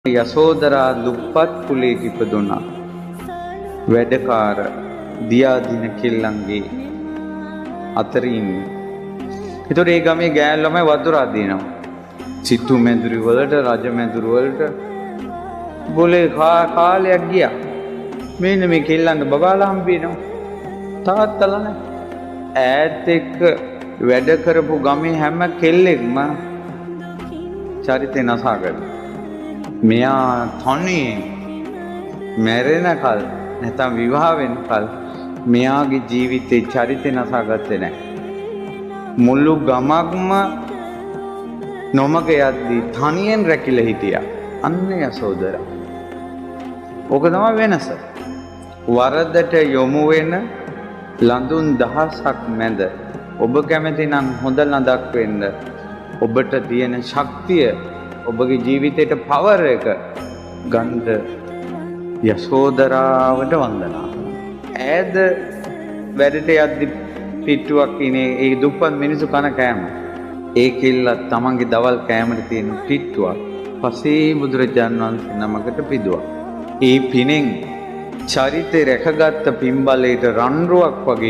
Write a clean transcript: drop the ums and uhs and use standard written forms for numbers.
යසෝදරා දුප්පත් කුලයක ඉපදුණා. වැඩකාර දියාදින කෙල්ලන්ගේ අතර ඉන්නේ. ඒතකොට ඒ ගමේ ගෑනු ළමයි වතුරක් දිනනවා. සිටු මැදුරු වලට රජ මැදුරු වලට බොලේ කාලයක් ගියා. මෙන්න මේ කෙල්ලන්ට බබාලා හම්බ වෙනවා. තාත්තලා නැහැ. ඈත් එක්ක වැඩ කරපු ගමේ හැම කෙල්ලෙක්ම චරිතේ නසාගන්න. මෙයා තනියෙන් මැරෙනකල් නැත්නම් විවාහ වෙනකල් මෙයාගේ ජීවිතේ චරිතේ නසාගත්තේ නැහැ. මුළු ගමක්ම නොමග යද්දී තනියෙන් රැකිලා හිටියා. අන්න යසෝදරා. ඕක තමයි වෙනස. වරදට යොමු වෙන ලඳුන් දහසක් මැද ඔබ කැමති නම් හොඳ ලඳක් වෙන්න ඔබට තියෙන ශක්තිය ඔබගේ ජීවිතයට පවර් එක ගන්න යසෝදරාවට වන්දනා කරනවා. ඈද වැඩට යද්දි පිට්ටුවක් ඉනේ ඒ දුප්පත් මිනිස්සු කන කෑම. ඒ කිල්ලත් තමන්ගේ දවල් කෑමට තියෙන පිට්ටුවක් පසේ බුදුරජාන් වහන්සේ නමකට පිදුවා. ඒ පිනෙන් චරිතේ රැකගත්ත පින්බලයට රන්රුවක් වගේ